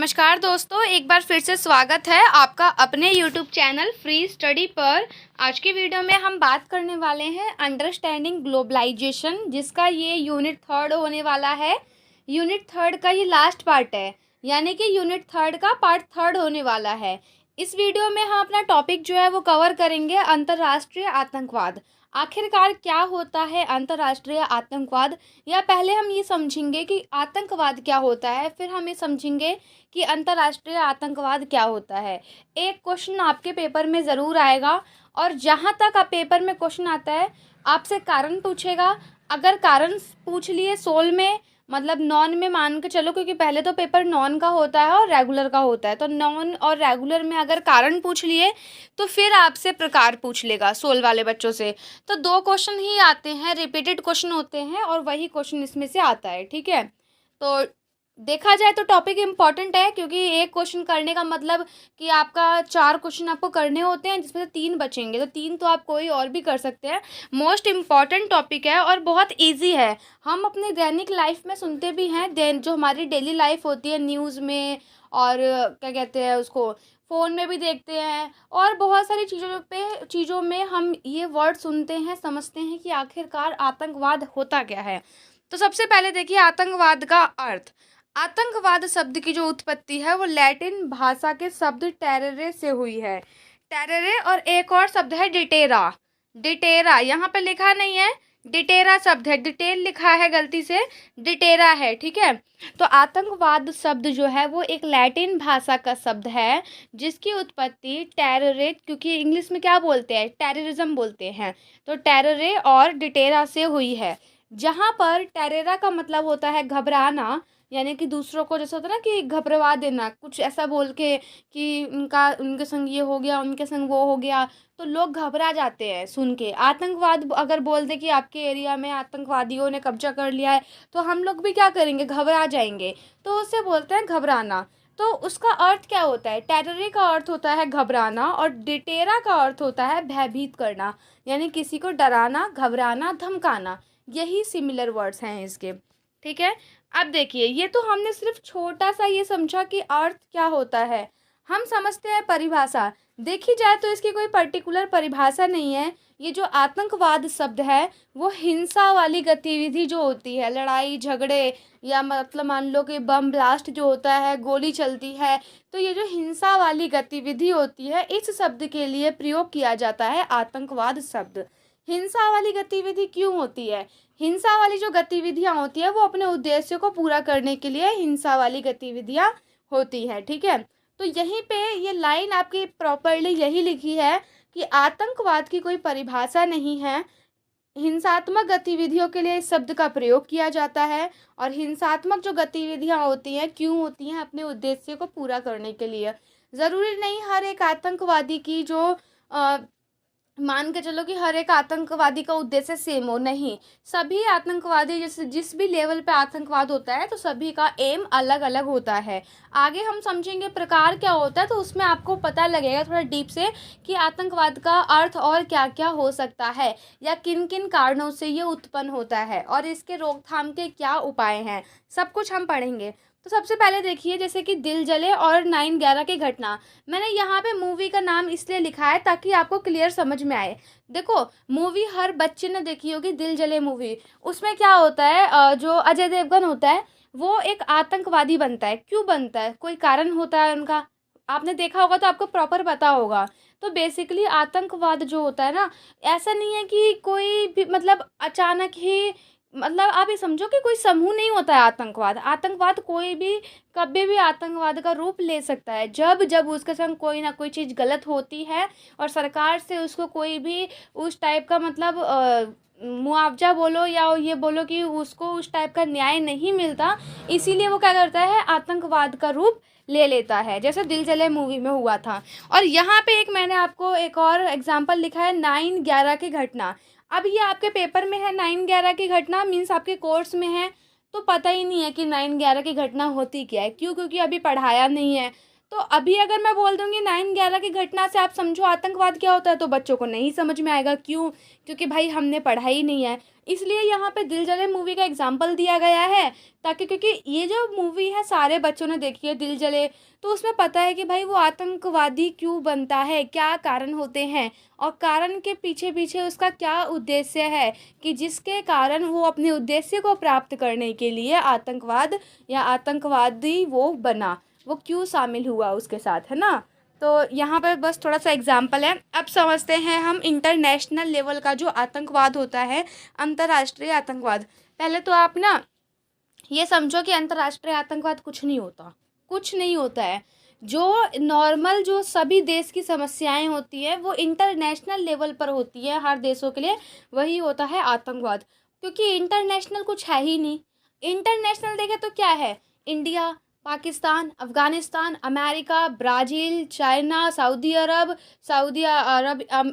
नमस्कार दोस्तों, एक बार फिर से स्वागत है आपका अपने YouTube चैनल फ्री स्टडी पर। आज की वीडियो में हम बात करने वाले हैं अंडरस्टैंडिंग ग्लोबलाइजेशन, जिसका ये यूनिट 3 होने वाला है। यूनिट 3 का ये लास्ट पार्ट है, यानी कि यूनिट 3 का पार्ट 3 होने वाला है। इस वीडियो में हम अपना टॉपिक जो है वो कवर करेंगे अंतर्राष्ट्रीय आतंकवाद। आखिरकार क्या होता है अंतर्राष्ट्रीय आतंकवाद, या पहले हम ये समझेंगे कि आतंकवाद क्या होता है, फिर हम ये समझेंगे कि अंतर्राष्ट्रीय आतंकवाद क्या होता है। एक क्वेश्चन आपके पेपर में ज़रूर आएगा, और जहाँ तक आप पेपर में क्वेश्चन आता है आपसे कारण पूछेगा। अगर कारण पूछ लिए सोल में, मतलब नॉन में मान के चलो, क्योंकि पहले तो पेपर नॉन का होता है और रेगुलर का होता है, तो नॉन और रेगुलर में अगर कारण पूछ लिए तो फिर आपसे प्रकार पूछ लेगा सोल वाले बच्चों से। तो 2 क्वेश्चन ही आते हैं, रिपीटेड क्वेश्चन होते हैं, और वही क्वेश्चन इसमें से आता है। ठीक है, तो देखा जाए तो टॉपिक इम्पॉर्टेंट है, क्योंकि एक क्वेश्चन करने का मतलब कि आपका 4 क्वेश्चन आपको करने होते हैं, जिसमें से 3 बचेंगे, तो 3 तो आप कोई और भी कर सकते हैं। मोस्ट इम्पॉर्टेंट टॉपिक है और बहुत इजी है। हम अपनी दैनिक लाइफ में सुनते भी हैं, जो हमारी डेली लाइफ होती है न्यूज़ में, और क्या कहते हैं उसको, फ़ोन में भी देखते हैं, और बहुत सारी चीज़ों में हम ये वर्ड सुनते हैं, समझते हैं कि आखिरकार आतंकवाद होता क्या है। तो सबसे पहले देखिए आतंकवाद का अर्थ। आतंकवाद शब्द की जो उत्पत्ति है वो लैटिन भाषा के शब्द टेररे से हुई है। टेररे, और एक और शब्द है डिटेरा। डिटेरा यहाँ पे लिखा नहीं है, डिटेरा शब्द है, डिटेल लिखा है गलती से, डिटेरा है। ठीक है, तो आतंकवाद शब्द जो है वो एक लैटिन भाषा का शब्द है, जिसकी उत्पत्ति टेररे, क्योंकि इंग्लिश में क्या बोलते हैं, टेररिज्म बोलते हैं, तो टेररे और डिटेरा से हुई है। जहाँ पर टेरेरा का मतलब होता है घबराना, यानी कि दूसरों को, जैसे होता है ना कि घबरवा देना, कुछ ऐसा बोल के कि उनके संग ये हो गया, उनके संग वो हो गया, तो लोग घबरा जाते हैं सुन के। आतंकवाद अगर बोल दे कि आपके एरिया में आतंकवादियों ने कब्जा कर लिया है, तो हम लोग भी क्या करेंगे, घबरा जाएंगे, तो उसे बोलते हैं घबराना। तो उसका अर्थ क्या होता है, टेररी का अर्थ होता है घबराना, और डिटेरा का अर्थ होता है भयभीत करना, यानी किसी को डराना, घबराना, धमकाना। यही सिमिलर वर्ड्स हैं इसके। ठीक है, अब देखिए, ये तो हमने सिर्फ छोटा सा ये समझा कि अर्थ क्या होता है। हम समझते हैं परिभाषा। देखी जाए तो इसकी कोई पर्टिकुलर परिभाषा नहीं है। ये जो आतंकवाद शब्द है वो हिंसा वाली गतिविधि जो होती है, लड़ाई झगड़े, या मतलब मान लो कि बम ब्लास्ट जो होता है, गोली चलती है, तो ये जो हिंसा वाली गतिविधि होती है, इस शब्द के लिए प्रयोग किया जाता है आतंकवाद शब्द। हिंसा वाली गतिविधि क्यों होती है? हिंसा वाली जो गतिविधियां होती है वो अपने उद्देश्य को पूरा करने के लिए हिंसा वाली गतिविधियां होती है। ठीक है, तो यहीं पे ये लाइन आपकी प्रॉपरली यही लिखी है कि आतंकवाद की कोई परिभाषा नहीं है। हिंसात्मक गतिविधियों के लिए इस शब्द का प्रयोग किया जाता है, और हिंसात्मक जो गतिविधियां होती हैं क्यों होती हैं, अपने उद्देश्य को पूरा करने के लिए। ज़रूरी नहीं हर एक आतंकवादी की जो मान के चलो कि हर एक आतंकवादी का उद्देश्य सेम हो, नहीं। सभी आतंकवादी, जैसे जिस भी लेवल पे आतंकवाद होता है, तो सभी का एम अलग अलग होता है। आगे हम समझेंगे प्रकार क्या होता है, तो उसमें आपको पता लगेगा थोड़ा डीप से कि आतंकवाद का अर्थ और क्या क्या हो सकता है, या किन किन कारणों से ये उत्पन्न होता है, और इसके रोकथाम के क्या उपाय हैं, सब कुछ हम पढ़ेंगे। तो सबसे पहले देखिए, जैसे कि दिल जले और 9/11 की घटना। मैंने यहाँ पे मूवी का नाम इसलिए लिखा है ताकि आपको क्लियर समझ में आए। देखो, मूवी हर बच्चे ने देखी होगी, दिल जले मूवी। उसमें क्या होता है, जो अजय देवगन होता है वो एक आतंकवादी बनता है। क्यों बनता है, कोई कारण होता है उनका, आपने देखा होगा तो आपको प्रॉपर पता होगा। तो बेसिकली आतंकवाद जो होता है ना, ऐसा नहीं है कि कोई भी मतलब अचानक ही, मतलब आप ये समझो कि कोई समूह नहीं होता है आतंकवाद। आतंकवाद कोई भी कभी भी आतंकवाद का रूप ले सकता है, जब जब उसके संग कोई ना कोई चीज़ गलत होती है, और सरकार से उसको कोई भी उस टाइप का मतलब मुआवजा बोलो, या ये बोलो कि उसको उस टाइप का न्याय नहीं मिलता, इसीलिए वो क्या करता है, आतंकवाद का रूप ले लेता है, जैसे दिल जले मूवी में हुआ था। और यहाँ पे एक मैंने आपको एक और एग्जाम्पल लिखा है, 9/11 की घटना। अब ये आपके पेपर में है 9/11 की घटना, मीन्स आपके कोर्स में है, तो पता ही नहीं है कि 9/11 की घटना होती क्या है। क्यों? क्योंकि अभी पढ़ाया नहीं है। तो अभी अगर मैं बोल दूँगी 9/11 की घटना से आप समझो आतंकवाद क्या होता है, तो बच्चों को नहीं समझ में आएगा। क्यों? क्योंकि भाई हमने पढ़ा ही नहीं है। इसलिए यहाँ पे दिल जले मूवी का एग्ज़ाम्पल दिया गया है, ताकि क्योंकि ये जो मूवी है सारे बच्चों ने देखी है, दिल जले, तो उसमें पता है कि भाई वो आतंकवादी क्यों बनता है, क्या कारण होते हैं और कारण के पीछे-पीछे उसका क्या उद्देश्य है, कि जिसके कारण वो अपने उद्देश्य को प्राप्त करने के लिए आतंकवाद या आतंकवादी वो बना, वो क्यों शामिल हुआ उसके साथ, है ना? तो यहाँ पर बस थोड़ा-सा एग्ज़ाम्पल है। अब समझते हैं हम इंटरनेशनल लेवल का जो आतंकवाद होता है, अंतर्राष्ट्रीय आतंकवाद। पहले तो आप ना ये समझो कि अंतर्राष्ट्रीय आतंकवाद कुछ नहीं होता, कुछ नहीं होता है। जो नॉर्मल जो सभी देश की समस्याएं होती हैं वो इंटरनेशनल लेवल पर होती है हर देशों के लिए, वही होता है आतंकवाद। क्योंकि इंटरनेशनल कुछ है ही नहीं। इंटरनेशनल देखें तो क्या है? India, Pakistan, Afghanistan, America, Brazil, China, Saudi Arab,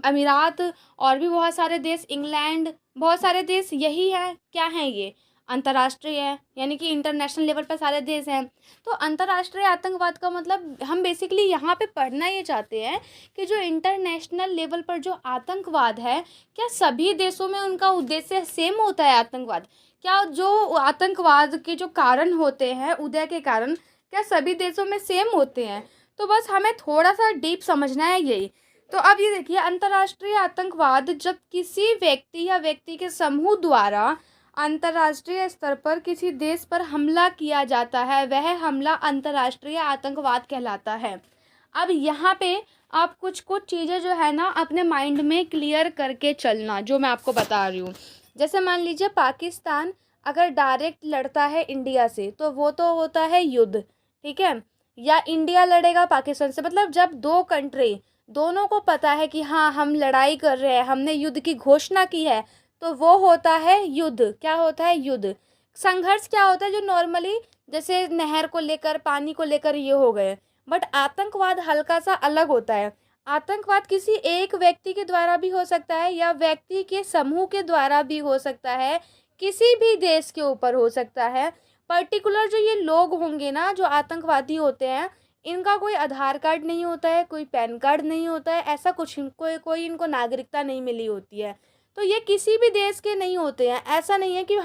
अमीरात और भी बहुत सारे देश, इंग्लैंड, बहुत सारे देश यही हैं। क्या हैं ये? अंतर्राष्ट्रीय है, यानी कि इंटरनेशनल लेवल पर सारे देश हैं। तो अंतर्राष्ट्रीय आतंकवाद का मतलब हम बेसिकली यहाँ पे पढ़ना ये चाहते हैं कि जो इंटरनेशनल लेवल पर जो आतंकवाद है, क्या सभी देशों में उनका उद्देश्य सेम होता है आतंकवाद? क्या जो आतंकवाद के जो कारण होते हैं, उदय के कारण, क्या सभी देशों में सेम होते हैं? तो बस हमें थोड़ा सा डीप समझना है यही। तो अब ये देखिए, अंतर्राष्ट्रीय आतंकवाद जब किसी व्यक्ति या व्यक्ति के समूह द्वारा अंतर्राष्ट्रीय स्तर पर किसी देश पर हमला किया जाता है, वह हमला अंतर्राष्ट्रीय आतंकवाद कहलाता है। अब यहाँ पे आप कुछ कुछ चीज़ें जो है ना अपने माइंड में क्लियर करके चलना, जो मैं आपको बता रही हूँ। जैसे मान लीजिए पाकिस्तान अगर डायरेक्ट लड़ता है इंडिया से, तो वो तो होता है युद्ध, ठीक है? या इंडिया लड़ेगा पाकिस्तान से, मतलब जब दो कंट्री दोनों को पता है कि हाँ हम लड़ाई कर रहे हैं, हमने युद्ध की घोषणा की है, तो वो होता है युद्ध। क्या होता है? युद्ध। संघर्ष क्या होता है? जो नॉर्मली जैसे नहर को लेकर, पानी को लेकर ये हो गए। बट आतंकवाद हल्का सा अलग होता है। आतंकवाद किसी एक व्यक्ति के द्वारा भी हो सकता है या व्यक्ति के समूह के द्वारा भी हो सकता है, किसी भी देश के ऊपर हो सकता है। पर्टिकुलर जो ये लोग होंगे ना जो आतंकवादी होते हैं, इनका कोई आधार कार्ड नहीं होता है, कोई पैन कार्ड नहीं होता है, ऐसा कुछ कोई कोई इनको नागरिकता नहीं मिली होती है। तो ये किसी भी देश के नहीं होते हैं। ऐसा नहीं है कि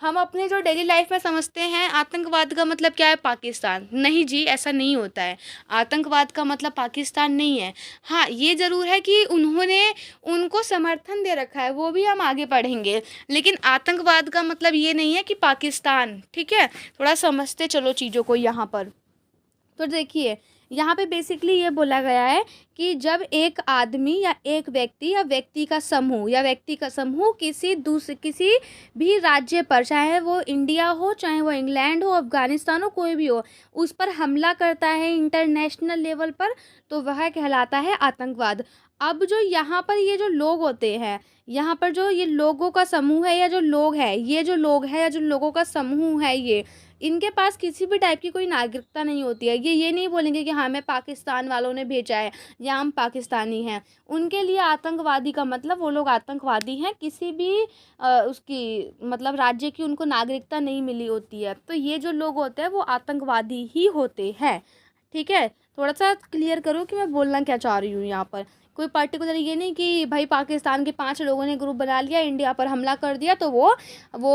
हम अपने जो डेली लाइफ में समझते हैं आतंकवाद का मतलब क्या है पाकिस्तान, नहीं जी, ऐसा नहीं होता है। आतंकवाद का मतलब पाकिस्तान नहीं है। हाँ, ये ज़रूर है कि उन्होंने उनको समर्थन दे रखा है, वो भी हम आगे पढ़ेंगे। लेकिन आतंकवाद का मतलब ये नहीं है कि पाकिस्तान, ठीक है? थोड़ा समझते चलो चीज़ों को यहाँ पर। तो देखिए, यहाँ पे बेसिकली ये बोला गया है कि जब एक आदमी या एक व्यक्ति या व्यक्ति का समूह किसी भी राज्य पर, चाहे वो इंडिया हो, चाहे वो इंग्लैंड हो, अफ़गानिस्तान हो, कोई भी हो, उस पर हमला करता है इंटरनेशनल लेवल पर, तो वह कहलाता है आतंकवाद। अब जो यहाँ पर ये जो लोग होते हैं, यहाँ पर जो ये लोगों का समूह है या जो लोग हैं, ये जो लोग हैं या जो लोगों का समूह है, ये इनके पास किसी भी टाइप की कोई नागरिकता नहीं होती है। ये नहीं बोलेंगे कि हाँ हमें पाकिस्तान वालों ने भेजा है या हम पाकिस्तानी हैं। उनके लिए आतंकवादी का मतलब वो लोग आतंकवादी हैं, किसी भी उसकी मतलब राज्य की उनको नागरिकता नहीं मिली होती है। तो ये जो लोग होते हैं वो आतंकवादी ही होते हैं, ठीक है? थोड़ा सा क्लियर करो कि मैं बोलना क्या चाह रही हूँ यहाँ पर। कोई पर्टिकुलर ये नहीं कि भाई पाकिस्तान के 5 लोगों ने ग्रुप बना लिया, इंडिया पर हमला कर दिया, तो वो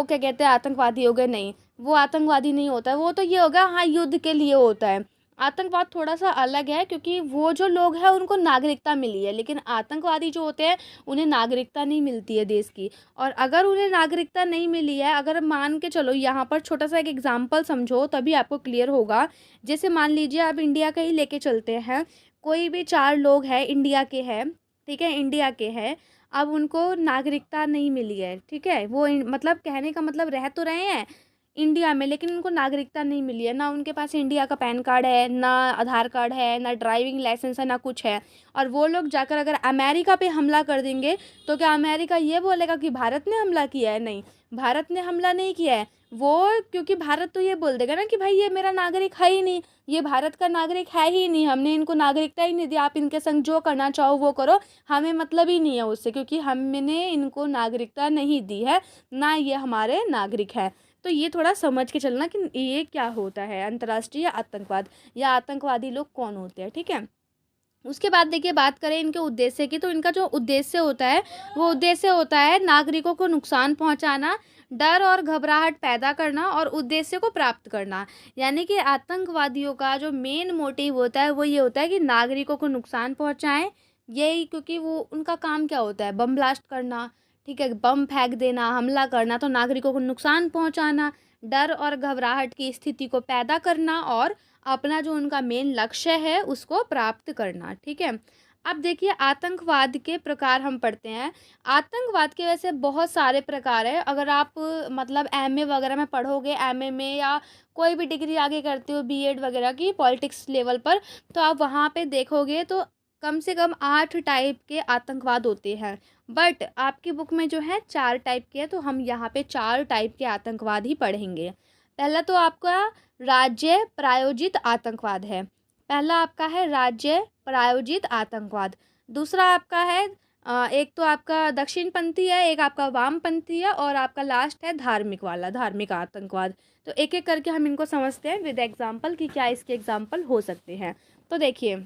क्या कहते हैं आतंकवादी हो गए। नहीं, वो आतंकवादी नहीं होता है। वो तो ये होगा हाँ युद्ध के लिए होता है। आतंकवाद थोड़ा सा अलग है, क्योंकि वो जो लोग हैं उनको नागरिकता मिली है, लेकिन आतंकवादी जो होते हैं उन्हें नागरिकता नहीं मिलती है देश की। और अगर उन्हें नागरिकता नहीं मिली है, अगर मान के चलो यहाँ पर छोटा सा एक एग्जाम्पल समझो तभी आपको क्लियर होगा। जैसे मान लीजिए आप इंडिया का ही लेके चलते हैं, कोई भी 4 लोग हैं इंडिया के हैं, ठीक है, इंडिया के हैं। अब उनको नागरिकता नहीं मिली है, ठीक है, वो मतलब कहने का मतलब रह तो रहे हैं इंडिया में, लेकिन उनको नागरिकता नहीं मिली है। ना उनके पास इंडिया का पैन कार्ड है, ना आधार कार्ड है, ना ड्राइविंग लाइसेंस है, ना कुछ है। और वो लोग जाकर अगर अमेरिका पे हमला कर देंगे, तो क्या अमेरिका ये बोलेगा कि भारत ने हमला किया है? नहीं, भारत ने हमला नहीं किया है। वो क्योंकि भारत तो ये बोल देगा ना कि भाई ये मेरा नागरिक है ही नहीं, ये भारत का नागरिक है ही नहीं, हमने इनको नागरिकता ही नहीं दी, आप इनके संग जो करना चाहो वो करो, हमें मतलब ही नहीं है उससे, क्योंकि हमने इनको नागरिकता नहीं दी है, ना ये हमारे नागरिक है। तो ये थोड़ा समझ के चलना कि ये क्या होता है अंतर्राष्ट्रीय आतंकवाद या आतंकवादी लोग कौन होते हैं, ठीक है। उसके बाद देखिए बात करें इनके उद्देश्य की, तो इनका जो उद्देश्य होता है वो उद्देश्य होता है नागरिकों को नुकसान पहुंचाना, डर और घबराहट पैदा करना और उद्देश्य को प्राप्त करना। यानी कि आतंकवादियों का जो मेन मोटिव होता है वो ये होता है कि नागरिकों को नुकसान पहुंचाएं। यही क्योंकि वो उनका काम क्या होता है, बम ब्लास्ट करना, ठीक है, बम फेंक देना, हमला करना, तो नागरिकों को नुकसान पहुंचाना, डर और घबराहट की स्थिति को पैदा करना और अपना जो उनका मेन लक्ष्य है उसको प्राप्त करना, ठीक है। अब देखिए आतंकवाद के प्रकार हम पढ़ते हैं। आतंकवाद के वैसे बहुत सारे प्रकार है। अगर आप मतलब एमए वगैरह में पढ़ोगे, एमए में या कोई भी डिग्री आगे करते हो बीएड वगैरह की पॉलिटिक्स लेवल पर, तो आप वहाँ पे देखोगे तो कम से कम 8 टाइप के आतंकवाद होते हैं। बट आपकी बुक में जो है 4 टाइप के हैं, तो हम यहाँ पे 4 टाइप के आतंकवाद ही पढ़ेंगे। पहला तो आपका राज्य प्रायोजित आतंकवाद है। पहला आपका है राज्य प्रायोजित आतंकवाद। दूसरा आपका है एक तो आपका दक्षिणपंथी है, एक आपका वामपंथी है और आपका लास्ट है धार्मिक वाला, धार्मिक आतंकवाद। तो एक एक करके हम इनको समझते हैं विद एग्जाम्पल कि क्या इसके एग्जाम्पल हो सकते हैं। तो देखिए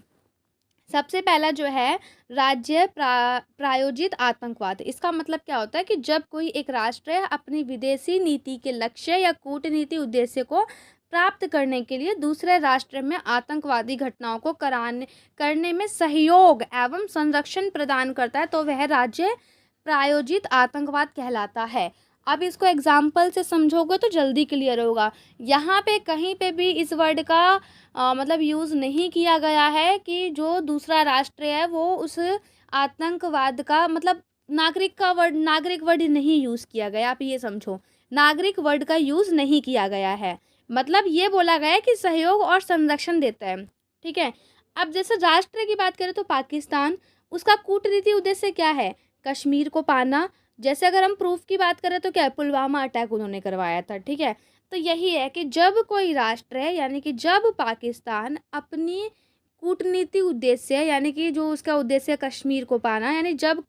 सबसे पहला जो है राज्य प्रायोजित आतंकवाद। इसका मतलब क्या होता है कि जब कोई एक राष्ट्र अपनी विदेशी नीति के लक्ष्य या कूटनीति उद्देश्य को प्राप्त करने के लिए दूसरे राष्ट्र में आतंकवादी घटनाओं को करने में सहयोग एवं संरक्षण प्रदान करता है, तो वह राज्य प्रायोजित आतंकवाद कहलाता है। अब इसको एग्जाम्पल से समझोगे तो जल्दी क्लियर होगा। यहाँ पे कहीं पे भी इस वर्ड का मतलब यूज़ नहीं किया गया है कि जो दूसरा राष्ट्र है वो उस आतंकवाद का मतलब नागरिक वर्ड नहीं यूज़ किया गया। आप ये समझो, नागरिक वर्ड का यूज़ नहीं किया गया है। मतलब ये बोला गया है कि सहयोग और संरक्षण देता है, ठीक है। अब जैसे राष्ट्र की बात करें तो पाकिस्तान, उसका कूटनीति उद्देश्य क्या है, कश्मीर को पाना। जैसे अगर हम प्रूफ की बात करें तो क्या है, पुलवामा अटैक उन्होंने करवाया था, ठीक है। तो यही है कि जब कोई राष्ट्र है यानी कि जब पाकिस्तान अपनी कूटनीति उद्देश्य यानी कि जो उसका उद्देश्य कश्मीर को पाना, यानी जब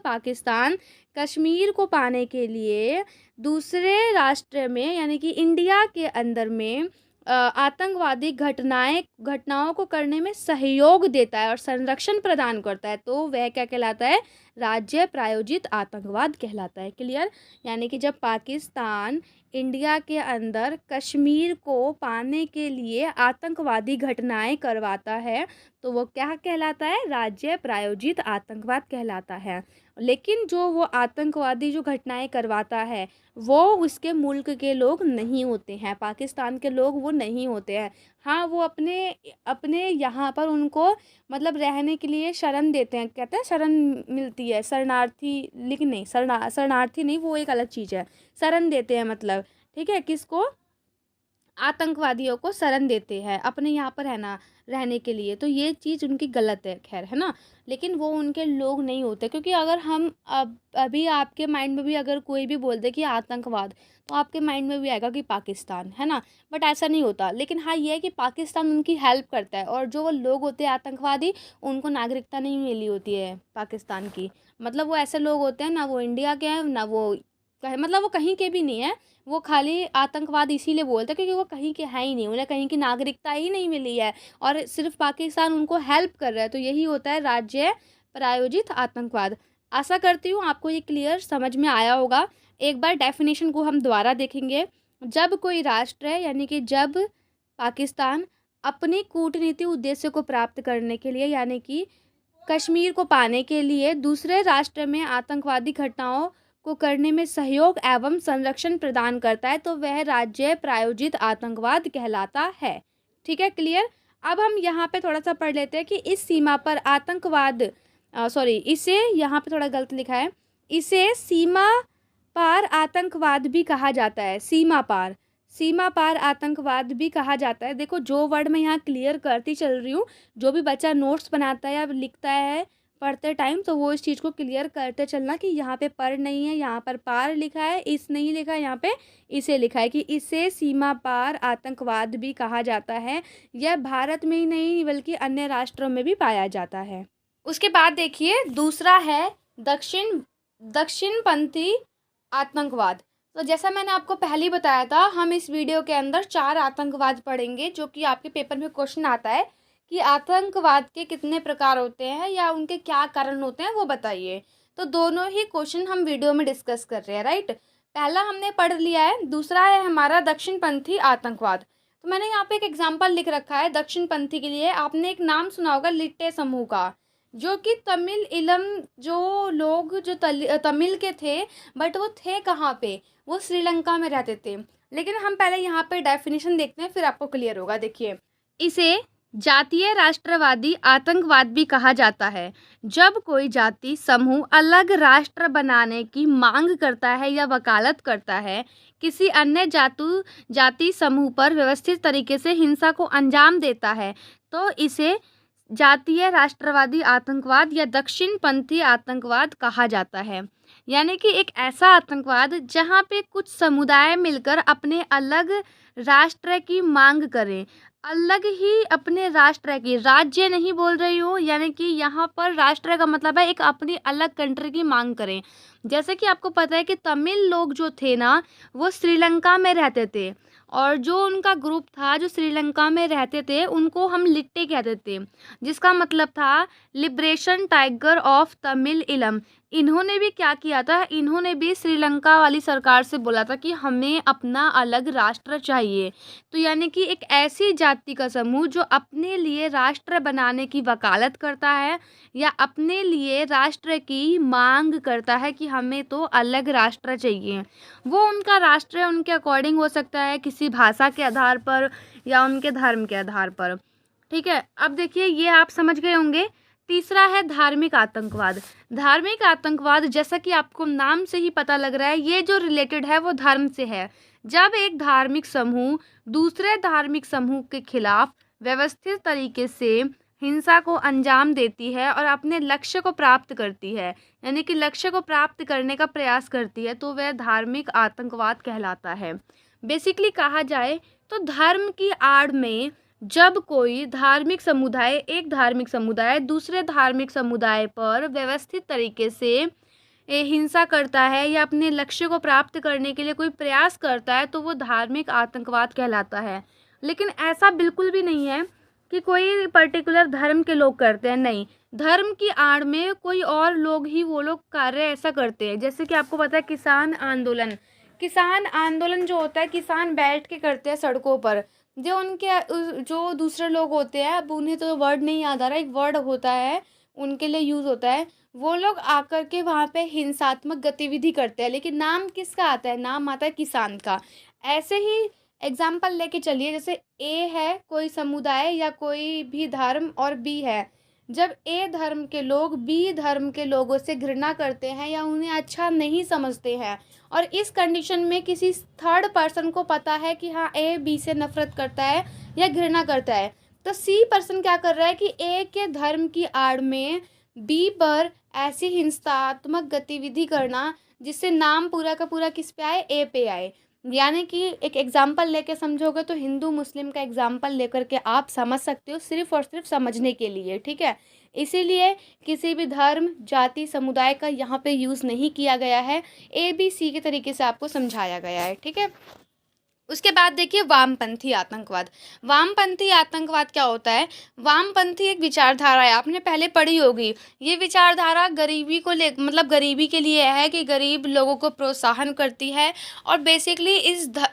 पाकिस्तान कश्मीर को पाने के लिए दूसरे राष्ट्र में यानी कि इंडिया के अंदर में आतंकवादी घटनाओं को करने में सहयोग देता है और संरक्षण प्रदान करता है, तो वह क्या कहलाता है, राज्य प्रायोजित आतंकवाद कहलाता है। क्लियर। यानी कि जब पाकिस्तान इंडिया के अंदर कश्मीर को पाने के लिए आतंकवादी घटनाएं करवाता है तो वो क्या कहलाता है, राज्य प्रायोजित आतंकवाद कहलाता है। लेकिन जो वो आतंकवादी जो घटनाएं करवाता है वो उसके मुल्क के लोग नहीं होते हैं, पाकिस्तान के लोग वो नहीं होते हैं। हाँ, वो अपने अपने यहाँ पर उनको मतलब रहने के लिए शरण देते हैं, कहते हैं शरण मिलती है, शरणार्थी, लेकिन नहीं शरणार्थी नहीं, वो एक अलग चीज़ है। शरण देते हैं मतलब, ठीक है, किसको, आतंकवादियों को शरण देते हैं अपने यहाँ पर रहने के लिए। तो ये चीज़ उनकी गलत है, खैर है ना। लेकिन वो उनके लोग नहीं होते, क्योंकि अगर हम अभी आपके माइंड में भी अगर कोई भी बोल दे कि आतंकवाद, तो आपके माइंड में भी आएगा कि पाकिस्तान, है ना। बट ऐसा नहीं होता। लेकिन हाँ ये है कि पाकिस्तान उनकी हेल्प करता है और जो वो लोग होते हैं आतंकवादी, उनको नागरिकता नहीं मिली होती है पाकिस्तान की। मतलब वो ऐसे लोग होते हैं ना, वो इंडिया के हैं ना, वो मतलब वो कहीं के भी नहीं है। वो खाली आतंकवाद इसीलिए बोलते हैं क्योंकि वो कहीं के हैं ही नहीं, उन्हें कहीं की नागरिकता ही नहीं मिली है और सिर्फ पाकिस्तान उनको हेल्प कर रहा है। तो यही होता है राज्य प्रायोजित आतंकवाद। आशा करती हूँ आपको ये क्लियर समझ में आया होगा। एक बार डेफिनेशन को हम दोबारा देखेंगे। जब कोई राष्ट्र है यानी कि जब पाकिस्तान अपनी कूटनीति उद्देश्य को प्राप्त करने के लिए यानी कि कश्मीर को पाने के लिए दूसरे राष्ट्र में आतंकवादी घटनाओं को करने में सहयोग एवं संरक्षण प्रदान करता है, तो वह राज्य प्रायोजित आतंकवाद कहलाता है। ठीक है, क्लियर। अब हम यहाँ पे थोड़ा सा पढ़ लेते हैं कि इस सीमा पर आतंकवाद इसे यहाँ पे थोड़ा गलत लिखा है, इसे सीमा पार आतंकवाद भी कहा जाता है। सीमा पार आतंकवाद भी कहा जाता है। देखो जो वर्ड मैं यहाँ क्लियर करती चल रही हूँ, जो भी बच्चा नोट्स बनाता है या लिखता है पढ़ते टाइम, तो वो इस चीज़ को क्लियर करते चलना कि यहाँ पे पर नहीं है, यहाँ पर पार लिखा है, इस नहीं लिखा है, यहाँ पे इसे लिखा है कि इसे सीमा पार आतंकवाद भी कहा जाता है। यह भारत में ही नहीं बल्कि अन्य राष्ट्रों में भी पाया जाता है। उसके बाद देखिए दूसरा है दक्षिणपंथी आतंकवाद। तो जैसा मैंने आपको पहले ही बताया था, हम इस वीडियो के अंदर 4 आतंकवाद पढ़ेंगे, जो कि आपके पेपर में क्वेश्चन आता है कि आतंकवाद के कितने प्रकार होते हैं या उनके क्या कारण होते हैं, वो बताइए। तो दोनों ही क्वेश्चन हम वीडियो में डिस्कस कर रहे हैं, राइट। पहला हमने पढ़ लिया है, दूसरा है हमारा दक्षिणपंथी आतंकवाद। तो मैंने यहाँ पे एक एग्जाम्पल लिख रखा है दक्षिणपंथी के लिए। आपने एक नाम सुना होगा लिट्टे समूह का, जो कि तमिल इलम, जो लोग जो तमिल के थे, बट वो थे कहाँ पे, वो श्रीलंका में रहते थे। लेकिन हम पहले यहाँ पे डेफिनेशन देखते हैं, फिर आपको क्लियर होगा। देखिए, इसे जातीय राष्ट्रवादी आतंकवाद भी कहा जाता है। जब कोई जाति समूह अलग राष्ट्र बनाने की मांग करता है या वकालत करता है, किसी अन्य जाति समूह पर व्यवस्थित तरीके से हिंसा को अंजाम देता है, तो इसे जातीय राष्ट्रवादी आतंकवाद या दक्षिणपंथी आतंकवाद कहा जाता है। यानी कि एक ऐसा आतंकवाद जहाँ पे कुछ समुदाय मिलकर अपने अलग राष्ट्र की मांग करें, अलग ही अपने राष्ट्र की, राज्य नहीं बोल रही हूँ, यानी कि यहाँ पर राष्ट्र का मतलब है एक अपनी अलग कंट्री की मांग करें। जैसे कि आपको पता है कि तमिल लोग जो थे ना, वो श्रीलंका में रहते थे, और जो उनका ग्रुप था जो श्रीलंका में रहते थे, उनको हम लिट्टे कहते थे, जिसका मतलब था लिबरेशन टाइगर ऑफ तमिल इलम। इन्होंने भी क्या किया था, इन्होंने भी श्रीलंका वाली सरकार से बोला था कि हमें अपना अलग राष्ट्र चाहिए। तो यानी कि एक ऐसी जाति का समूह जो अपने लिए राष्ट्र बनाने की वकालत करता है या अपने लिए राष्ट्र की मांग करता है कि हमें तो अलग राष्ट्र चाहिए। वो उनका राष्ट्र उनके अकॉर्डिंग हो सकता है, किसी भाषा के आधार पर या उनके धर्म के आधार पर। ठीक है, अब देखिए ये आप समझ गए होंगे। तीसरा है धार्मिक आतंकवाद। धार्मिक आतंकवाद, जैसा कि आपको नाम से ही पता लग रहा है, ये जो रिलेटेड है वो धर्म से है। जब एक धार्मिक समूह दूसरे धार्मिक समूह के खिलाफ व्यवस्थित तरीके से हिंसा को अंजाम देती है और अपने लक्ष्य को प्राप्त करती है, यानी कि लक्ष्य को प्राप्त करने का प्रयास करती है, तो वह धार्मिक आतंकवाद कहलाता है। बेसिकली कहा जाए तो धर्म की आड़ में जब कोई धार्मिक समुदाय, एक धार्मिक समुदाय दूसरे धार्मिक समुदाय पर व्यवस्थित तरीके से हिंसा करता है या अपने लक्ष्य को प्राप्त करने के लिए कोई प्रयास करता है, तो वो धार्मिक आतंकवाद कहलाता है। लेकिन ऐसा बिल्कुल भी नहीं है कि कोई पर्टिकुलर धर्म के लोग करते हैं, नहीं, धर्म की आड़ में कोई और लोग ही वो लोग कार्य ऐसा करते हैं। जैसे कि आपको पता है किसान आंदोलन, किसान आंदोलन जो होता है, किसान बैठ के करते हैं सड़कों पर। जो उनके जो दूसरे लोग होते हैं, अब उन्हें तो वर्ड नहीं याद आ रहा, एक वर्ड होता है उनके लिए यूज़ होता है, वो लोग आकर के वहाँ पे हिंसात्मक गतिविधि करते हैं, लेकिन नाम किसका आता है, नाम आता है किसान का। ऐसे ही एग्जाम्पल लेके चलिए, जैसे ए है कोई समुदाय या कोई भी धर्म और बी है। जब ए धर्म के लोग बी धर्म के लोगों से घृणा करते हैं या उन्हें अच्छा नहीं समझते हैं, और इस कंडीशन में किसी थर्ड पर्सन को पता है कि हाँ ए बी से नफरत करता है या घृणा करता है, तो सी पर्सन क्या कर रहा है कि ए के धर्म की आड़ में बी पर ऐसी हिंसात्मक गतिविधि करना जिससे नाम पूरा का पूरा किस पे आए, ए पे आए। यानी कि एक एग्जाम्पल लेके समझोगे तो हिंदू मुस्लिम का एग्जाम्पल लेकर के आप समझ सकते हो, सिर्फ और सिर्फ समझने के लिए, ठीक है। इसीलिए किसी भी धर्म जाति समुदाय का यहाँ पे यूज़ नहीं किया गया है, ए बी सी के तरीके से आपको समझाया गया है, ठीक है। उसके बाद देखिए वामपंथी आतंकवाद। वामपंथी आतंकवाद क्या होता है, वामपंथी एक विचारधारा है, आपने पहले पढ़ी होगी। ये विचारधारा गरीबी को ले, मतलब गरीबी के लिए है कि गरीब लोगों को प्रोत्साहन करती है। और बेसिकली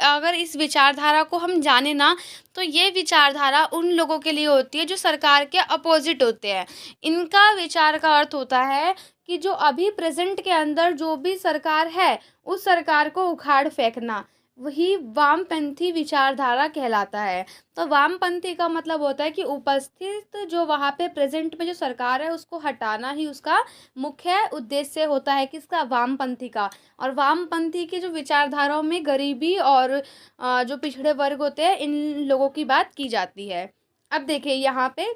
अगर इस विचारधारा को हम जाने ना, तो ये विचारधारा उन लोगों के लिए होती है जो सरकार के अपोजिट होते हैं। इनका विचार का अर्थ होता है कि जो अभी प्रेजेंट के अंदर जो भी सरकार है, उस सरकार को उखाड़ फेंकना, वही वामपंथी विचारधारा कहलाता है। तो वामपंथी का मतलब होता है कि उपस्थित जो वहाँ पे प्रेजेंट में जो सरकार है उसको हटाना ही उसका मुख्य उद्देश्य होता है, किसका, वामपंथी का। और वामपंथी की जो विचारधाराओं में गरीबी और जो पिछड़े वर्ग होते हैं, इन लोगों की बात की जाती है। अब देखिए यहाँ पे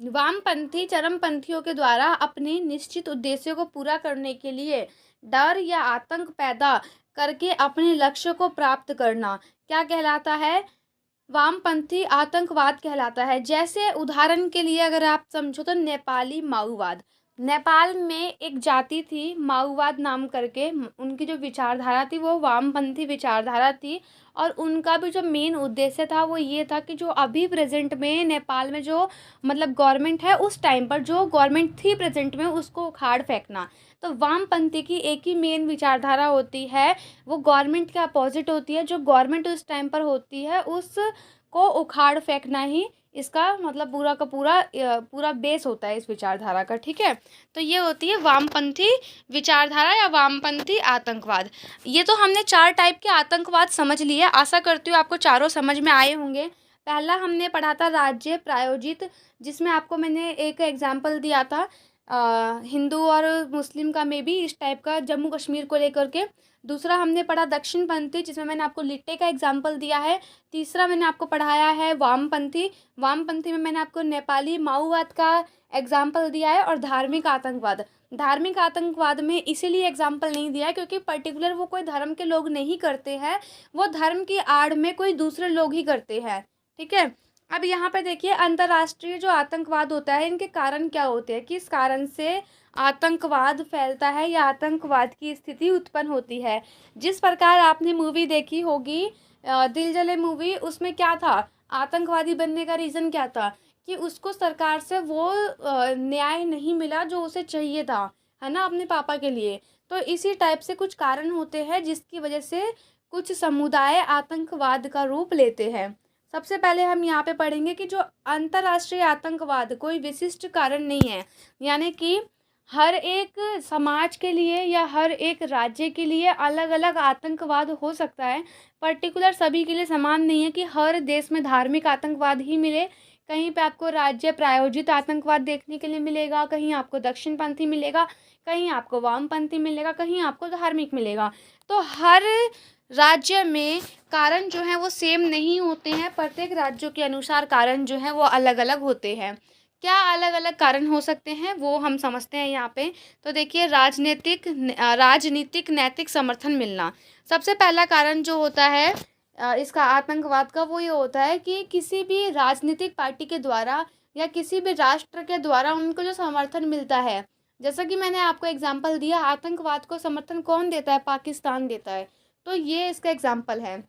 वामपंथी चरमपंथियों के द्वारा अपने निश्चित उद्देश्यों को पूरा करने के लिए डर या आतंक पैदा करके अपने लक्ष्य को प्राप्त करना क्या कहलाता है, वामपंथी आतंकवाद कहलाता है। जैसे उदाहरण के लिए अगर आप समझो तो नेपाली माओवाद। नेपाल में एक जाति थी माओवाद नाम करके, उनकी जो विचारधारा थी वो वामपंथी विचारधारा थी। और उनका भी जो मेन उद्देश्य था वो ये था कि जो अभी प्रेजेंट में नेपाल में जो मतलब गवर्नमेंट है, उस टाइम पर जो गवर्नमेंट थी प्रेजेंट में उसको उखाड़ फेंकना। तो वामपंथी की एक ही मेन विचारधारा होती है, वो गवर्नमेंट के अपोजिट होती है। जो गवर्नमेंट उस टाइम पर होती है उसको उखाड़ फेंकना ही इसका मतलब पूरा का पूरा पूरा बेस होता है इस विचारधारा का। ठीक है, तो ये होती है वामपंथी विचारधारा या वामपंथी आतंकवाद। ये तो हमने 4 टाइप के आतंकवाद समझ लिए, आशा करती हूँ आपको चारों समझ में आए होंगे। पहला हमने पढ़ा था राज्य प्रायोजित, जिसमें आपको मैंने एक एग्जाम्पल दिया था हिंदू और मुस्लिम का, में भी इस टाइप का जम्मू कश्मीर को लेकर के। दूसरा हमने पढ़ा दक्षिणपंथी, जिसमें मैंने आपको लिट्टे का एग्जाम्पल दिया है। तीसरा मैंने आपको पढ़ाया है वामपंथी। वामपंथी में मैंने आपको नेपाली माओवाद का एग्जाम्पल दिया है। और धार्मिक आतंकवाद, धार्मिक आतंकवाद में इसीलिए एग्जाम्पल नहीं दिया है क्योंकि पर्टिकुलर वो कोई धर्म के लोग नहीं करते हैं, वो धर्म की आड़ में कोई दूसरे लोग ही करते हैं। ठीक है, अब यहाँ पे देखिए अंतर्राष्ट्रीय जो आतंकवाद होता है, इनके कारण क्या होते हैं, किस कारण से आतंकवाद फैलता है या आतंकवाद की स्थिति उत्पन्न होती है। जिस प्रकार आपने मूवी देखी होगी दिल जले मूवी, उसमें क्या था, आतंकवादी बनने का रीज़न क्या था कि उसको सरकार से वो न्याय नहीं मिला जो उसे चाहिए था, है ना, अपने पापा के लिए। तो इसी टाइप से कुछ कारण होते हैं जिसकी वजह से कुछ समुदाय आतंकवाद का रूप लेते हैं। सबसे पहले हम यहाँ पे पढ़ेंगे कि जो अंतर्राष्ट्रीय आतंकवाद कोई विशिष्ट कारण नहीं है, यानी कि हर एक समाज के लिए या हर एक राज्य के लिए अलग अलग आतंकवाद हो सकता है। पर्टिकुलर सभी के लिए समान नहीं है कि हर देश में धार्मिक आतंकवाद ही मिले। कहीं पे आपको राज्य प्रायोजित आतंकवाद देखने के लिए मिलेगा, कहीं आपको दक्षिणपंथी मिलेगा, कहीं आपको वामपंथी मिलेगा, कहीं आपको धार्मिक मिलेगा। तो हर राज्य में कारण जो है वो सेम नहीं होते हैं, प्रत्येक राज्यों के अनुसार कारण जो है वो अलग अलग होते हैं। क्या अलग अलग कारण हो सकते हैं वो हम समझते हैं यहाँ पे। तो देखिए राजनीतिक नैतिक समर्थन मिलना। सबसे पहला कारण जो होता है इसका आतंकवाद का, वो ये होता है कि किसी भी राजनीतिक पार्टी के द्वारा या किसी भी राष्ट्र के द्वारा उनको जो समर्थन मिलता है। जैसा कि मैंने आपको एग्जाम्पल दिया, आतंकवाद को समर्थन कौन देता है, पाकिस्तान देता है। तो ये इसका एग्जाम्पल है।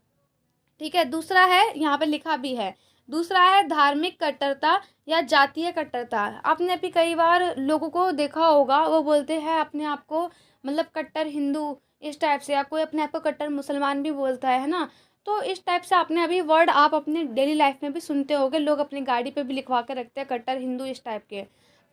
ठीक है, दूसरा है, यहाँ पे लिखा भी है, दूसरा है धार्मिक कट्टरता या जातीय कट्टरता। आपने भी कई बार लोगों को देखा होगा, वो बोलते हैं अपने आप को मतलब कट्टर हिंदू इस टाइप से, या कोई अपने आप को कट्टर मुसलमान भी बोलता है ना। तो इस टाइप से आपने अभी वर्ड आप अपने डेली लाइफ में भी सुनते होंगे, लोग अपनी गाड़ी पे भी लिखवा के रखते हैं कट्टर हिंदू इस टाइप के।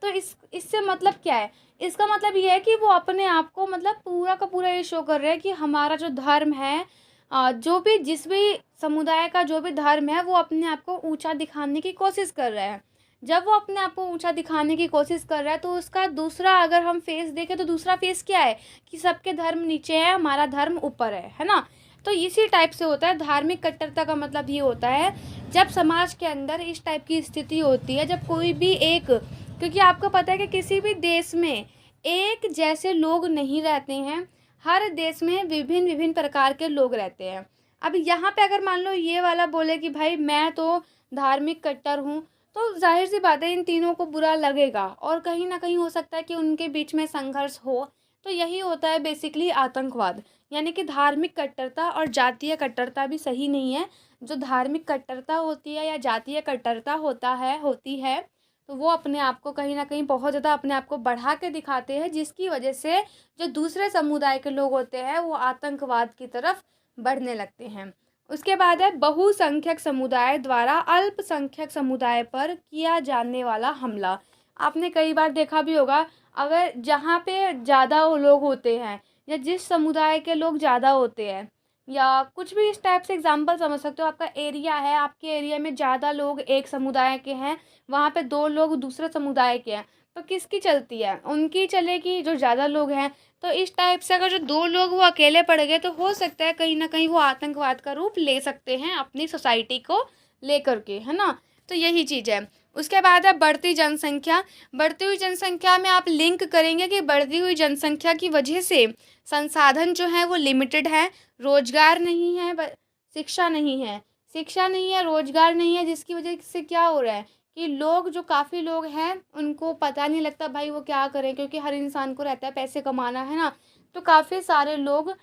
तो इससे मतलब क्या है, इसका मतलब ये है कि वो अपने आप को मतलब पूरा का पूरा ये शो कर रहे हैं कि हमारा जो धर्म है, जो भी जिस भी समुदाय का जो भी धर्म है, वो अपने आप को ऊंचा दिखाने की कोशिश कर रहा है। जब वो अपने आप को ऊंचा दिखाने की कोशिश कर रहा है तो उसका दूसरा अगर हम फेस देखें तो दूसरा फेस क्या है कि सबके धर्म नीचे है, हमारा धर्म ऊपर है ना। तो इसी टाइप से होता है धार्मिक कट्टरता का मतलब ये होता है जब समाज के अंदर इस टाइप की स्थिति होती है, जब कोई भी एक, क्योंकि आपको पता है कि किसी भी देश में एक जैसे लोग नहीं रहते हैं, हर देश में विभिन्न विभिन्न प्रकार के लोग रहते हैं। अब यहाँ पे अगर मान लो ये वाला बोले कि भाई मैं तो धार्मिक कट्टर हूँ, तो जाहिर सी बात है इन तीनों को बुरा लगेगा और कहीं ना कहीं हो सकता है कि उनके बीच में संघर्ष हो। तो यही होता है बेसिकली आतंकवाद, यानी कि धार्मिक कट्टरता और जातीय कट्टरता भी सही नहीं है। जो धार्मिक कट्टरता होती है या जातीय कट्टरता होती है तो वो अपने आप को कहीं ना कहीं बहुत ज़्यादा अपने आप को बढ़ा के दिखाते हैं, जिसकी वजह से जो दूसरे समुदाय के लोग होते हैं वो आतंकवाद की तरफ बढ़ने लगते हैं। उसके बाद है बहुसंख्यक समुदाय द्वारा अल्पसंख्यक समुदाय पर किया जाने वाला हमला। आपने कई बार देखा भी होगा, अगर जहाँ पे ज़्यादा लोग होते हैं या जिस समुदाय के लोग ज़्यादा होते हैं या कुछ भी इस टाइप से एग्जाम्पल समझ सकते हो, आपका एरिया है, आपके एरिया में ज़्यादा लोग एक समुदाय के हैं, वहाँ पे 2 लोग दूसरे समुदाय के हैं, तो किसकी चलती है, उनकी चलेगी जो ज़्यादा लोग हैं। तो इस टाइप से अगर जो 2 लोग वो अकेले पड़ गए तो हो सकता है कहीं ना कहीं वो आतंकवाद का रूप ले सकते हैं अपनी सोसाइटी को लेकर के, है ना। तो यही चीज़ है। उसके बाद है बढ़ती जनसंख्या। बढ़ती हुई जनसंख्या में आप लिंक करेंगे कि बढ़ती हुई जनसंख्या की वजह से संसाधन जो है वो लिमिटेड है, रोजगार नहीं है, शिक्षा नहीं है। शिक्षा नहीं है, रोजगार नहीं है, जिसकी वजह से क्या हो रहा है कि लोग जो काफ़ी लोग हैं उनको पता नहीं लगता भाई वो क्या करें, क्योंकि हर इंसान को रहता है पैसे कमाना है ना। तो काफ़ी सारे लोग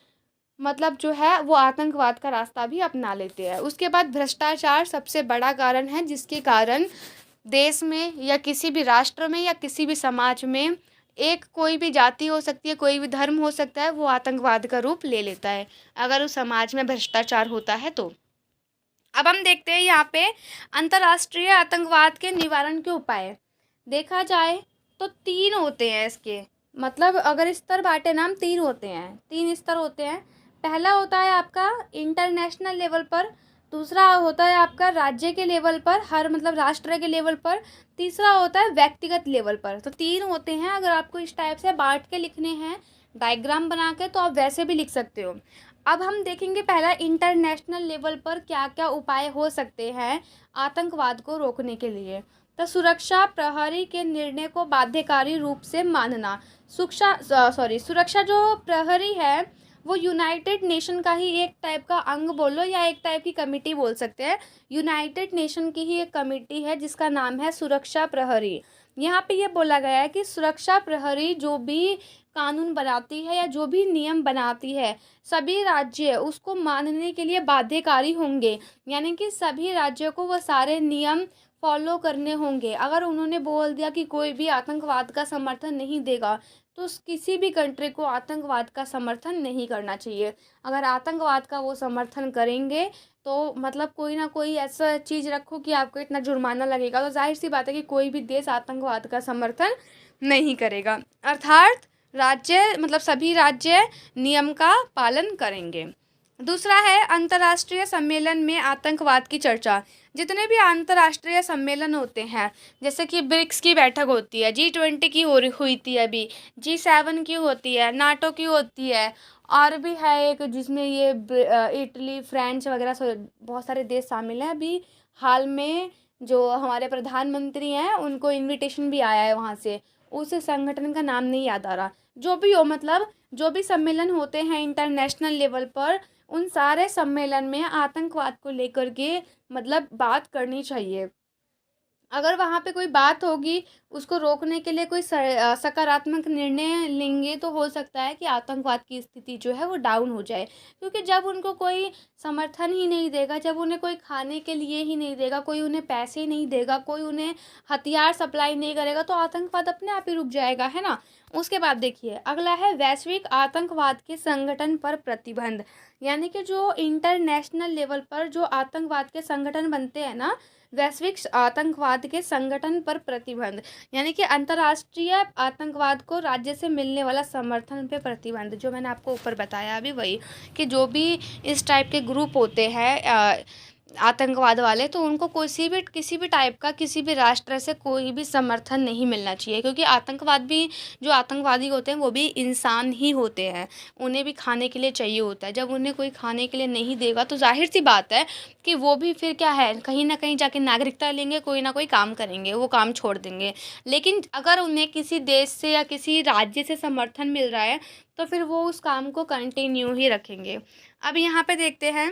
मतलब जो है वो आतंकवाद का रास्ता भी अपना लेते हैं। उसके बाद भ्रष्टाचार सबसे बड़ा कारण है जिसके कारण देश में या किसी भी राष्ट्र में या किसी भी समाज में एक कोई भी जाति हो सकती है, कोई भी धर्म हो सकता है, वो आतंकवाद का रूप ले लेता है अगर उस समाज में भ्रष्टाचार होता है तो। अब हम देखते हैं यहाँ पे अंतर्राष्ट्रीय आतंकवाद के निवारण के उपाय। देखा जाए तो 3 होते हैं इसके, मतलब अगर स्तर बांटे नाम 3 होते हैं, 3 स्तर होते हैं। पहला होता है आपका इंटरनेशनल लेवल पर, दूसरा होता है आपका राज्य के लेवल पर, हर मतलब राष्ट्र के लेवल पर, तीसरा होता है व्यक्तिगत लेवल पर। तो 3 होते हैं। अगर आपको इस टाइप से बांट के लिखने हैं डायग्राम बना के तो आप वैसे भी लिख सकते हो। अब हम देखेंगे पहला इंटरनेशनल लेवल पर क्या क्या उपाय हो सकते हैं आतंकवाद को रोकने के लिए। तो सुरक्षा प्रहरी के निर्णय को बाध्यकारी रूप से मानना। सुरक्षा जो प्रहरी है वो यूनाइटेड नेशन का ही एक टाइप का अंग बोलो या एक टाइप की कमेटी बोल सकते हैं। यूनाइटेड नेशन की ही एक कमेटी है जिसका नाम है सुरक्षा प्रहरी। यहाँ पे ये बोला गया है कि सुरक्षा प्रहरी जो भी कानून बनाती है या जो भी नियम बनाती है सभी राज्य उसको मानने के लिए बाध्यकारी होंगे, यानी कि सभी राज्यों को वो सारे नियम फॉलो करने होंगे। अगर उन्होंने बोल दिया कि कोई भी आतंकवाद का समर्थन नहीं देगा तो किसी भी कंट्री को आतंकवाद का समर्थन नहीं करना चाहिए। अगर आतंकवाद का वो समर्थन करेंगे तो मतलब कोई ना कोई ऐसा चीज़ रखो कि आपको इतना जुर्माना लगेगा, तो जाहिर सी बात है कि कोई भी देश आतंकवाद का समर्थन नहीं करेगा। अर्थात राज्य मतलब सभी राज्य नियम का पालन करेंगे। दूसरा है अंतर्राष्ट्रीय सम्मेलन में आतंकवाद की चर्चा। जितने भी अंतर्राष्ट्रीय सम्मेलन होते हैं जैसे कि ब्रिक्स की बैठक होती है, G20 की हुई थी अभी, G7 की होती है, नाटो की होती है, और भी है एक जिसमें ये इटली, फ्रांस वगैरह बहुत सारे देश शामिल हैं। अभी हाल में जो हमारे प्रधानमंत्री हैं उनको इनविटेशन भी आया है वहाँ से, उस संगठन का नाम नहीं याद आ रहा। जो भी हो मतलब जो भी सम्मेलन होते हैं इंटरनेशनल लेवल पर उन सारे सम्मेलन में आतंकवाद को लेकर के मतलब बात करनी चाहिए। अगर वहाँ पे कोई बात होगी उसको रोकने के लिए कोई सकारात्मक निर्णय लेंगे तो हो सकता है कि आतंकवाद की स्थिति जो है वो डाउन हो जाए, क्योंकि जब उनको कोई समर्थन ही नहीं देगा, जब उन्हें कोई खाने के लिए ही नहीं देगा, कोई उन्हें पैसे नहीं देगा, कोई उन्हें हथियार सप्लाई नहीं करेगा तो आतंकवाद अपने आप ही रुक जाएगा, है ना। उसके बाद देखिए अगला है वैश्विक आतंकवाद के संगठन पर प्रतिबंध। यानी कि जो इंटरनेशनल लेवल पर जो आतंकवाद के संगठन बनते हैं ना, वैश्विक आतंकवाद के संगठन पर प्रतिबंध, यानी कि अंतर्राष्ट्रीय आतंकवाद को राज्य से मिलने वाला समर्थन पे प्रतिबंध। जो मैंने आपको ऊपर बताया अभी वही कि जो भी इस टाइप के ग्रुप होते हैं आतंकवाद वाले, तो उनको किसी भी टाइप का किसी भी राष्ट्र से कोई भी समर्थन नहीं मिलना चाहिए, क्योंकि आतंकवाद भी जो आतंकवादी होते हैं वो भी इंसान ही होते हैं, उन्हें भी खाने के लिए चाहिए होता है। जब उन्हें कोई खाने के लिए नहीं देगा तो जाहिर सी बात है कि वो भी फिर क्या है कहीं ना कहीं जाके नागरिकता लेंगे, कोई ना कोई काम करेंगे, वो काम छोड़ देंगे। लेकिन अगर उन्हें किसी देश से या किसी राज्य से समर्थन मिल रहा है तो फिर वो उस काम को कंटिन्यू ही रखेंगे। अब यहाँ पे देखते हैं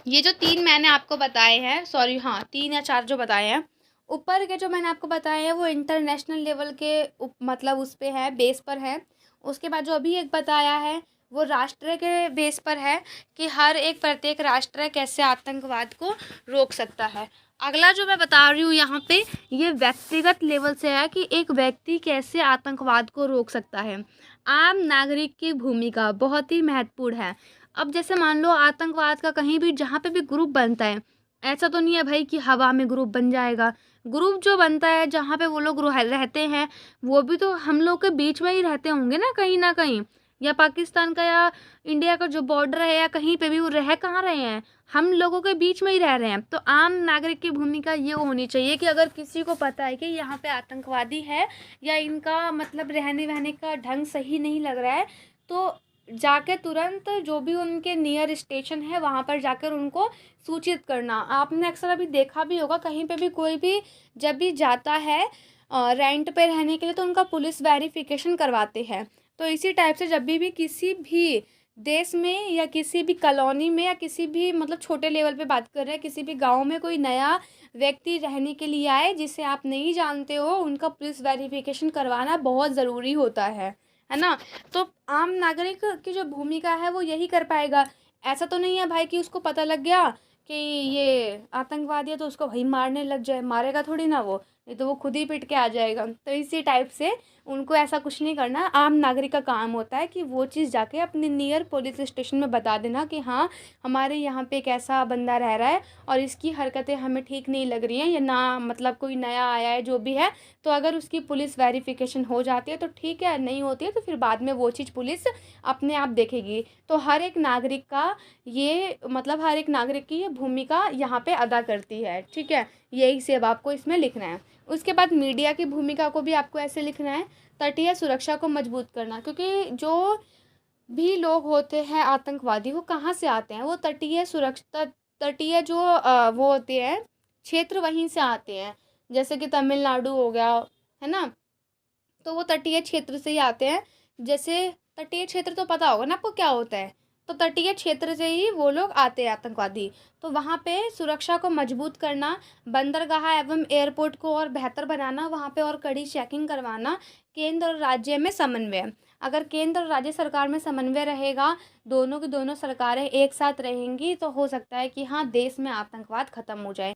ये जो 3 मैंने आपको बताए हैं, 3 या 4 जो बताए हैं ऊपर के, जो मैंने आपको बताए हैं वो इंटरनेशनल लेवल के मतलब उस पे है, बेस पर है। उसके बाद जो अभी एक बताया है वो राष्ट्र के बेस पर है कि हर एक प्रत्येक राष्ट्र कैसे आतंकवाद को रोक सकता है। अगला जो मैं बता रही हूँ यहाँ पे ये व्यक्तिगत लेवल से है कि एक व्यक्ति कैसे आतंकवाद को रोक सकता है। आम नागरिक की भूमिका बहुत ही महत्वपूर्ण है। अब जैसे मान लो आतंकवाद का कहीं भी जहाँ पे भी ग्रुप बनता है, ऐसा तो नहीं है भाई कि हवा में ग्रुप बन जाएगा। ग्रुप जो बनता है जहाँ पे वो लोग रहते हैं वो भी तो हम लोग के बीच में ही रहते होंगे ना कहीं, या पाकिस्तान का या इंडिया का जो बॉर्डर है या कहीं पे भी वो रह कहाँ रहे हैं, हम लोगों के बीच में ही रह रहे हैं। तो आम नागरिक की भूमिका ये होनी चाहिए कि अगर किसी को पता है कि यहाँ पे आतंकवादी है या इनका मतलब रहने वहने का ढंग सही नहीं लग रहा है, तो जाके तुरंत जो भी उनके नियर स्टेशन है वहाँ पर जाकर उनको सूचित करना। आपने अक्सर अभी देखा भी होगा कहीं पे भी कोई भी जब भी जाता है रेंट पे रहने के लिए तो उनका पुलिस वेरिफिकेशन करवाते हैं। तो इसी टाइप से जब भी किसी भी देश में या किसी भी कॉलोनी में या किसी भी मतलब छोटे लेवल पे बात कर रहे हैं, किसी भी गांव में कोई नया व्यक्ति रहने के लिए आए जिसे आप नहीं जानते हो, उनका पुलिस वेरिफिकेशन करवाना बहुत ज़रूरी होता है ना। तो आम नागरिक की जो भूमिका है वो यही कर पाएगा। ऐसा तो नहीं है भाई कि उसको पता लग गया कि ये आतंकवादी है तो उसको वही मारने लग जाए, मारेगा थोड़ी ना वो, नहीं तो वो खुद ही पिट के आ जाएगा। तो इसी टाइप से उनको ऐसा कुछ नहीं करना। आम नागरिक का काम होता है कि वो चीज़ जाके अपने नियर पुलिस स्टेशन में बता देना कि हाँ, हमारे यहाँ पे एक ऐसा बंदा रह रहा है और इसकी हरकतें हमें ठीक नहीं लग रही हैं, या ना मतलब कोई नया आया है जो भी है। तो अगर उसकी पुलिस वेरिफिकेशन हो जाती है तो ठीक है, नहीं होती है तो फिर बाद में वो चीज़ पुलिस अपने आप देखेगी। तो हर एक नागरिक का ये मतलब हर एक नागरिक की ये भूमिका यहाँ पे अदा करती है, ठीक है। यही सब आपको इसमें लिखना है। उसके बाद मीडिया की भूमिका को भी आपको ऐसे लिखना है, तटीय सुरक्षा को मजबूत करना, क्योंकि जो भी लोग होते हैं आतंकवादी वो कहाँ से आते हैं, वो तटीय सुरक्षा तटीय जो वो होते हैं क्षेत्र वहीं से आते हैं। जैसे कि तमिलनाडु हो गया, है ना, तो वो तटीय क्षेत्र से ही आते हैं। जैसे तटीय क्षेत्र तो पता होगा ना आपको क्या होता है, तो तटीय क्षेत्र से ही वो लोग आते हैं आतंकवादी। तो वहाँ पे सुरक्षा को मजबूत करना, बंदरगाह एवं एयरपोर्ट को और बेहतर बनाना, वहाँ पे और कड़ी चेकिंग करवाना, केंद्र और राज्य में समन्वय। अगर केंद्र और राज्य सरकार में समन्वय रहेगा, दोनों की दोनों सरकारें एक साथ रहेंगी, तो हो सकता है कि हाँ, देश में आतंकवाद ख़त्म हो जाए।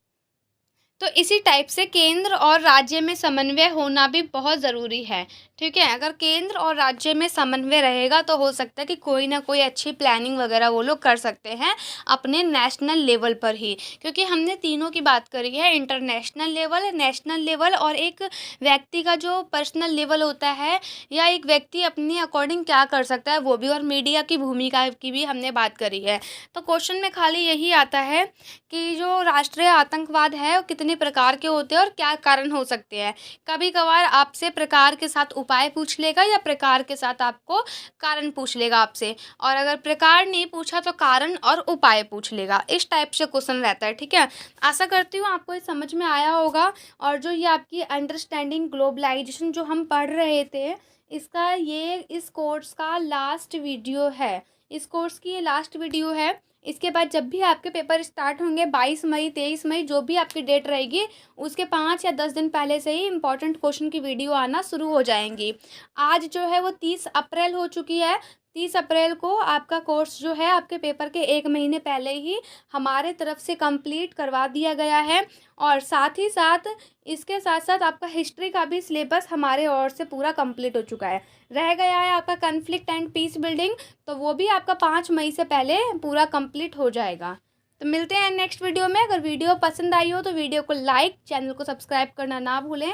तो इसी टाइप से केंद्र और राज्य में समन्वय होना भी बहुत ज़रूरी है, ठीक है। अगर केंद्र और राज्य में समन्वय रहेगा तो हो सकता है कि कोई ना कोई अच्छी प्लानिंग वगैरह वो लोग कर सकते हैं अपने नेशनल लेवल पर ही, क्योंकि हमने तीनों की बात करी है, इंटरनेशनल लेवल, नेशनल लेवल और एक व्यक्ति का जो पर्सनल लेवल होता है, या एक व्यक्ति अपने अकॉर्डिंग क्या कर सकता है वो भी, और मीडिया की भूमिका की भी हमने बात करी है। तो क्वेश्चन में खाली यही आता है कि जो राष्ट्रीय आतंकवाद है वो कितने प्रकार के होते हैं और क्या कारण हो सकते हैं। कभी कभार आपसे प्रकार के साथ उपाय पूछ लेगा या प्रकार के साथ आपको कारण पूछ लेगा आपसे, और अगर प्रकार नहीं पूछा तो कारण और उपाय पूछ लेगा। इस टाइप से क्वेश्चन रहता है, ठीक है। आशा करती हूँ आपको ये समझ में आया होगा। और जो ये आपकी अंडरस्टैंडिंग ग्लोबलाइजेशन जो हम पढ़ रहे थे, इसका ये इस कोर्स का लास्ट वीडियो है, इस कोर्स की ये लास्ट वीडियो है। इसके बाद जब भी आपके पेपर स्टार्ट होंगे 22 मई 23 मई जो भी आपकी डेट रहेगी, उसके 5 या 10 दिन पहले से ही इंपॉर्टेंट क्वेश्चन की वीडियो आना शुरू हो जाएंगी। आज जो है वो 30 अप्रैल हो चुकी है। 30 अप्रैल को आपका कोर्स जो है आपके पेपर के 1 महीने पहले ही हमारे तरफ से कंप्लीट करवा दिया गया है। और साथ ही साथ इसके साथ साथ आपका हिस्ट्री का भी सिलेबस हमारे ओर से पूरा कंप्लीट हो चुका है। रह गया है आपका कन्फ्लिक्ट एंड पीस बिल्डिंग, तो वो भी आपका 5 मई से पहले पूरा कंप्लीट हो जाएगा। तो मिलते हैं नेक्स्ट वीडियो में। अगर वीडियो पसंद आई हो तो वीडियो को लाइक, चैनल को सब्सक्राइब करना ना भूलें।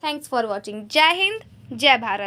Thanks for watching. जय हिंद, जय भारत।